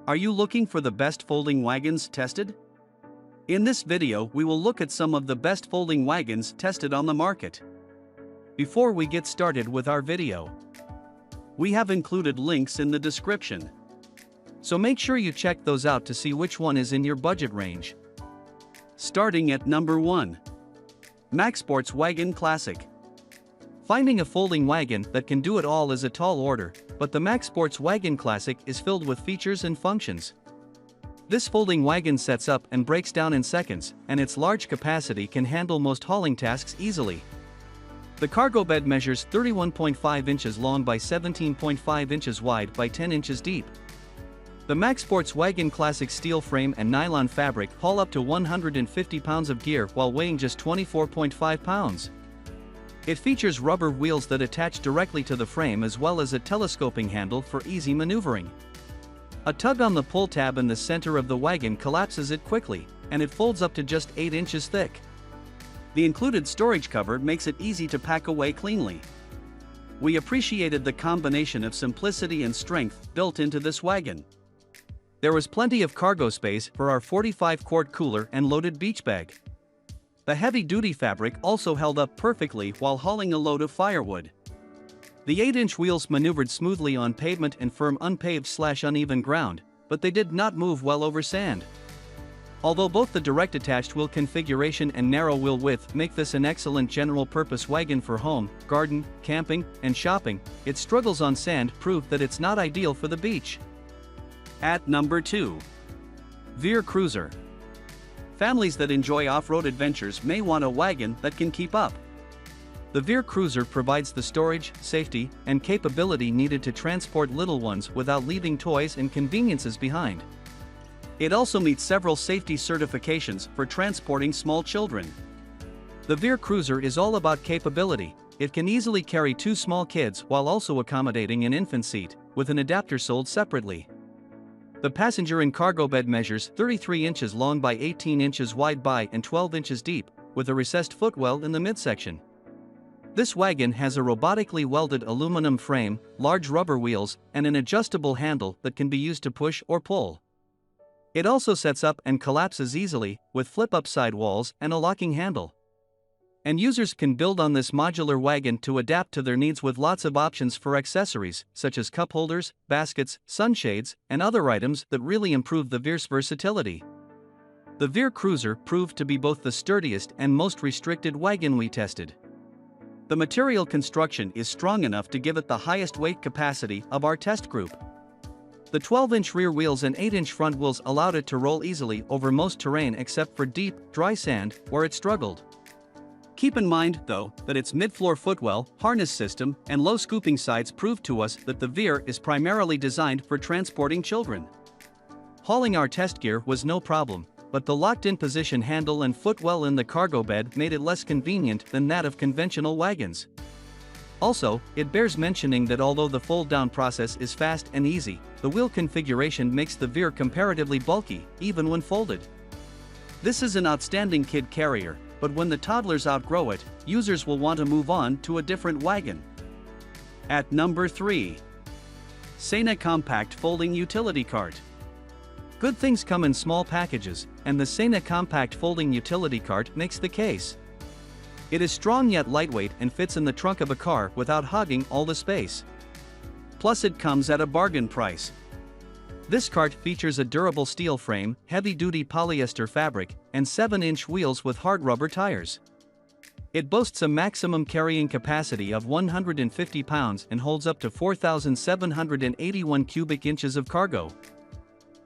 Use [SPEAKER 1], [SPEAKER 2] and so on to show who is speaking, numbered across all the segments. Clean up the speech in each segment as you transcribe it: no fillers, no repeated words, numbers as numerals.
[SPEAKER 1] Are you looking for the best folding wagons tested? In this video, we will look at some of the best folding wagons tested on the market. Before we get started with our video, we have included links in the description. So make sure you check those out to see which one is in your budget range. Starting at number 1. MacSports Wagon Classic. Finding a folding wagon that can do it all is a tall order, but the MacSports Wagon Classic is filled with features and functions. This folding wagon sets up and breaks down in seconds, and its large capacity can handle most hauling tasks easily. The cargo bed measures 31.5 inches long by 17.5 inches wide by 10 inches deep. The MacSports Wagon Classic steel frame and nylon fabric haul up to 150 pounds of gear while weighing just 24.5 pounds. It features rubber wheels that attach directly to the frame as well as a telescoping handle for easy maneuvering. A tug on the pull tab in the center of the wagon collapses it quickly, and it folds up to just 8 inches thick. The included storage cover makes it easy to pack away cleanly. We appreciated the combination of simplicity and strength built into this wagon. There was plenty of cargo space for our 45-quart cooler and loaded beach bag. The heavy-duty fabric also held up perfectly while hauling a load of firewood. The 8-inch wheels maneuvered smoothly on pavement and firm unpaved/uneven ground, but they did not move well over sand. Although both the direct attached wheel configuration and narrow wheel width make this an excellent general-purpose wagon for home, garden, camping, and shopping, its struggles on sand prove that it's not ideal for the beach. At number 2. Veer Cruiser. Families that enjoy off-road adventures may want a wagon that can keep up. The Veer Cruiser provides the storage, safety, and capability needed to transport little ones without leaving toys and conveniences behind. It also meets several safety certifications for transporting small children. The Veer Cruiser is all about capability. It can easily carry 2 small kids while also accommodating an infant seat, with an adapter sold separately. The passenger and cargo bed measures 33 inches long by 18 inches wide by and 12 inches deep, with a recessed footwell in the midsection. This wagon has a robotically welded aluminum frame, large rubber wheels, and an adjustable handle that can be used to push or pull. It also sets up and collapses easily, with flip-up side walls and a locking handle. And users can build on this modular wagon to adapt to their needs with lots of options for accessories, such as cup holders, baskets, sunshades, and other items that really improve the Veer's versatility. The Veer Cruiser proved to be both the sturdiest and most restricted wagon we tested. The material construction is strong enough to give it the highest weight capacity of our test group. The 12-inch rear wheels and 8-inch front wheels allowed it to roll easily over most terrain except for deep, dry sand, where it struggled. Keep in mind, though, that its mid-floor footwell, harness system, and low scooping sides prove to us that the Veer is primarily designed for transporting children. Hauling our test gear was no problem, but the locked-in position handle and footwell in the cargo bed made it less convenient than that of conventional wagons. Also, it bears mentioning that although the fold-down process is fast and easy, the wheel configuration makes the Veer comparatively bulky, even when folded. This is an outstanding kid carrier, but when the toddlers outgrow it, users will want to move on to a different wagon. At number 3. Seina Compact Folding Utility Cart. Good things come in small packages, and the Seina Compact Folding Utility Cart makes the case. It is strong yet lightweight and fits in the trunk of a car without hogging all the space. Plus it comes at a bargain price. This cart features a durable steel frame, heavy-duty polyester fabric, and 7-inch wheels with hard rubber tires. It boasts a maximum carrying capacity of 150 pounds and holds up to 4,781 cubic inches of cargo.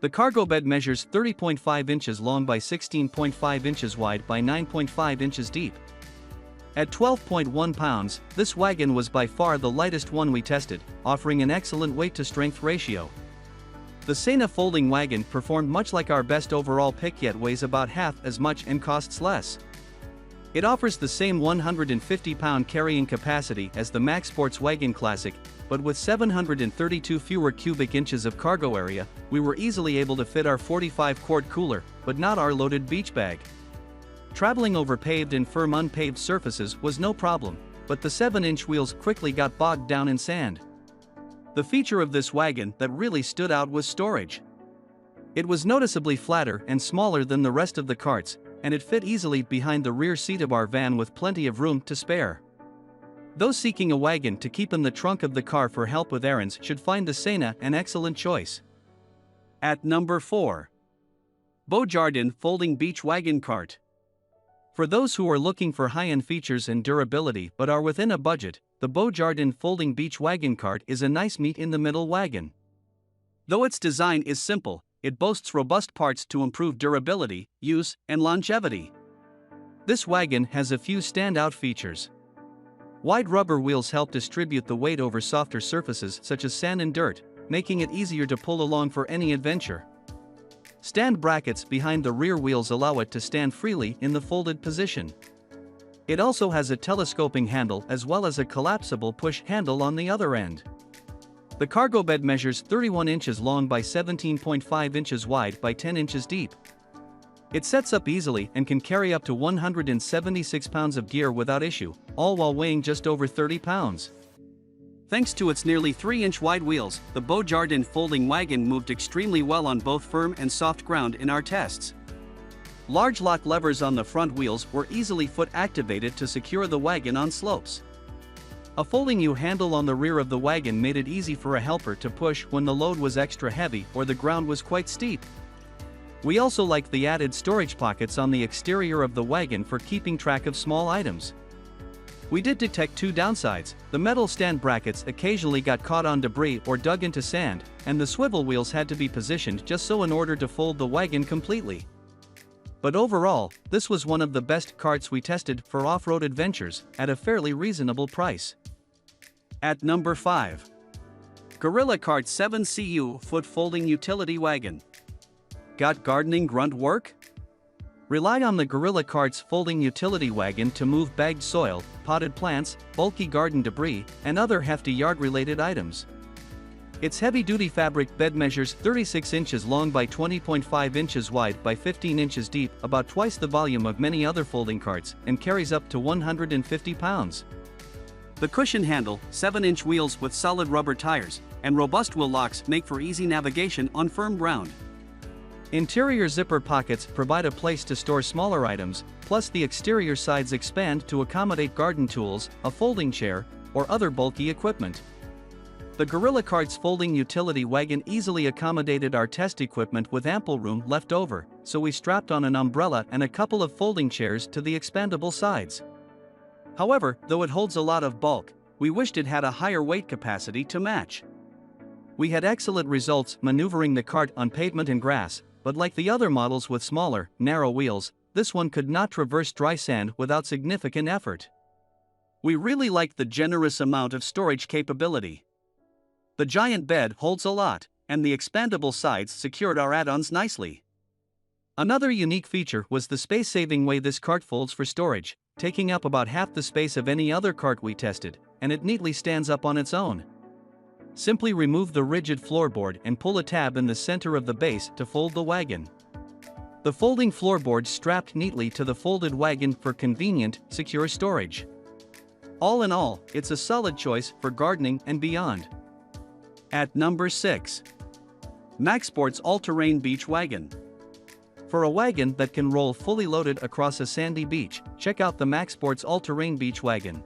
[SPEAKER 1] The cargo bed measures 30.5 inches long by 16.5 inches wide by 9.5 inches deep. At 12.1 pounds, this wagon was by far the lightest one we tested, offering an excellent weight-to-strength ratio. The Seina folding wagon performed much like our best overall pick yet weighs about half as much and costs less. It offers the same 150-pound carrying capacity as the MacSports Wagon Classic, but with 732 fewer cubic inches of cargo area, we were easily able to fit our 45-quart cooler, but not our loaded beach bag. Traveling over paved and firm unpaved surfaces was no problem, but the 7-inch wheels quickly got bogged down in sand. The feature of this wagon that really stood out was storage. It was noticeably flatter and smaller than the rest of the carts, and it fit easily behind the rear seat of our van with plenty of room to spare. Those seeking a wagon to keep in the trunk of the car for help with errands should find the Seina an excellent choice. At number 4. Beaujardin Folding Beach Wagon Cart. For those who are looking for high-end features and durability but are within a budget, the Beaujardin Folding Beach Wagon Cart is a nice meet-in-the-middle wagon. Though its design is simple, it boasts robust parts to improve durability, use, and longevity. This wagon has a few standout features. Wide rubber wheels help distribute the weight over softer surfaces such as sand and dirt, making it easier to pull along for any adventure. Stand brackets behind the rear wheels allow it to stand freely in the folded position. It also has a telescoping handle as well as a collapsible push handle on the other end. The cargo bed measures 31 inches long by 17.5 inches wide by 10 inches deep. It sets up easily and can carry up to 176 pounds of gear without issue, all while weighing just over 30 pounds. Thanks to its nearly 3-inch wide wheels, the Beaujardin folding wagon moved extremely well on both firm and soft ground in our tests. Large lock levers on the front wheels were easily foot activated to secure the wagon on slopes. A folding U-handle on the rear of the wagon made it easy for a helper to push when the load was extra heavy or the ground was quite steep. We also liked the added storage pockets on the exterior of the wagon for keeping track of small items. We did detect two downsides: the metal stand brackets occasionally got caught on debris or dug into sand, and the swivel wheels had to be positioned just so in order to fold the wagon completely. But overall, this was one of the best carts we tested for off-road adventures, at a fairly reasonable price. At number 5. Gorilla Cart 7CU Foot Folding Utility Wagon. Got gardening grunt work? Rely on the Gorilla Cart's folding utility wagon to move bagged soil, potted plants, bulky garden debris, and other hefty yard-related items. Its heavy-duty fabric bed measures 36 inches long by 20.5 inches wide by 15 inches deep, about twice the volume of many other folding carts, and carries up to 150 pounds. The cushion handle, 7-inch wheels with solid rubber tires, and robust wheel locks make for easy navigation on firm ground. Interior zipper pockets provide a place to store smaller items, plus the exterior sides expand to accommodate garden tools, a folding chair, or other bulky equipment. The Gorilla Cart's folding utility wagon easily accommodated our test equipment with ample room left over, so we strapped on an umbrella and a couple of folding chairs to the expandable sides. However, though it holds a lot of bulk, we wished it had a higher weight capacity to match. We had excellent results maneuvering the cart on pavement and grass, but like the other models with smaller, narrow wheels, this one could not traverse dry sand without significant effort. We really liked the generous amount of storage capability. The giant bed holds a lot, and the expandable sides secured our add-ons nicely. Another unique feature was the space-saving way this cart folds for storage, taking up about half the space of any other cart we tested, and it neatly stands up on its own. Simply remove the rigid floorboard and pull a tab in the center of the base to fold the wagon. The folding floorboard strapped neatly to the folded wagon for convenient, secure storage. All in all, it's a solid choice for gardening and beyond. At number 6. MacSports All-Terrain Beach Wagon. For a wagon that can roll fully loaded across a sandy beach, check out the MacSports All-Terrain Beach Wagon.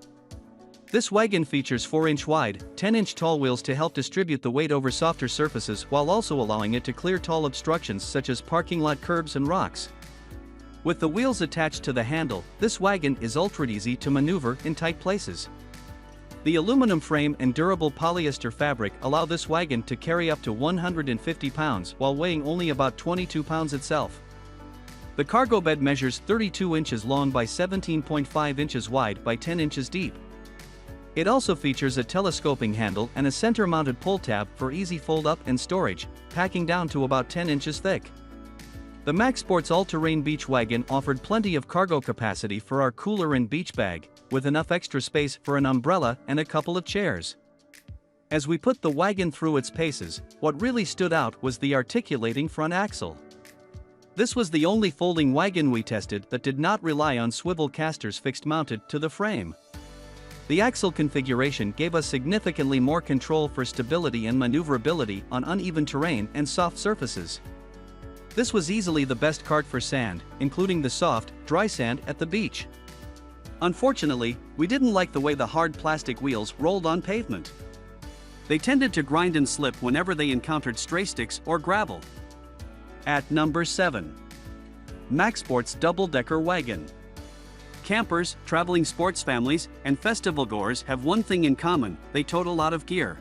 [SPEAKER 1] This wagon features 4-inch wide, 10-inch tall wheels to help distribute the weight over softer surfaces while also allowing it to clear tall obstructions such as parking lot curbs and rocks. With the wheels attached to the handle, this wagon is ultra easy to maneuver in tight places. The aluminum frame and durable polyester fabric allow this wagon to carry up to 150 pounds while weighing only about 22 pounds itself. The cargo bed measures 32 inches long by 17.5 inches wide by 10 inches deep. It also features a telescoping handle and a center-mounted pull tab for easy fold-up and storage, packing down to about 10 inches thick. The MacSports All-Terrain Beach Wagon offered plenty of cargo capacity for our cooler and beach bag, with enough extra space for an umbrella and a couple of chairs. As we put the wagon through its paces, what really stood out was the articulating front axle. This was the only folding wagon we tested that did not rely on swivel casters fixed mounted to the frame. The axle configuration gave us significantly more control for stability and maneuverability on uneven terrain and soft surfaces. This was easily the best cart for sand, including the soft, dry sand at the beach. Unfortunately, we didn't like the way the hard plastic wheels rolled on pavement. They tended to grind and slip whenever they encountered stray sticks or gravel. At number 7. MacSports Double-Decker Wagon. Campers, traveling sports families, and festival-goers have one thing in common: they tote a lot of gear.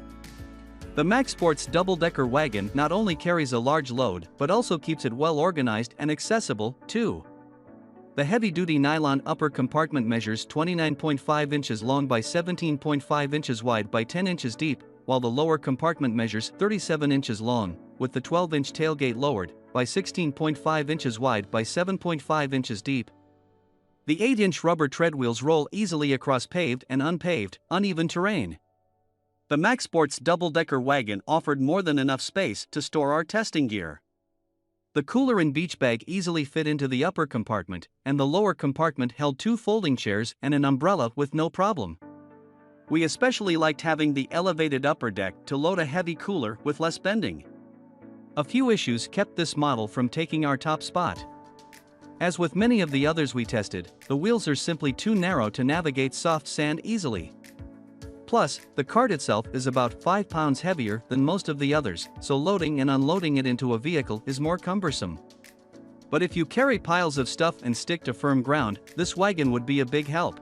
[SPEAKER 1] The MacSports Double-Decker Wagon not only carries a large load but also keeps it well organized and accessible, too. The heavy-duty nylon upper compartment measures 29.5 inches long by 17.5 inches wide by 10 inches deep, while the lower compartment measures 37 inches long, with the 12-inch tailgate lowered by 16.5 inches wide by 7.5 inches deep. The 8-inch rubber treadwheels roll easily across paved and unpaved, uneven terrain. The MacSports Double-Decker Wagon offered more than enough space to store our testing gear. The cooler and beach bag easily fit into the upper compartment, and the lower compartment held 2 folding chairs and an umbrella with no problem. We especially liked having the elevated upper deck to load a heavy cooler with less bending. A few issues kept this model from taking our top spot. As with many of the others we tested, the wheels are simply too narrow to navigate soft sand easily. Plus, the cart itself is about 5 pounds heavier than most of the others, so loading and unloading it into a vehicle is more cumbersome. But if you carry piles of stuff and stick to firm ground, this wagon would be a big help.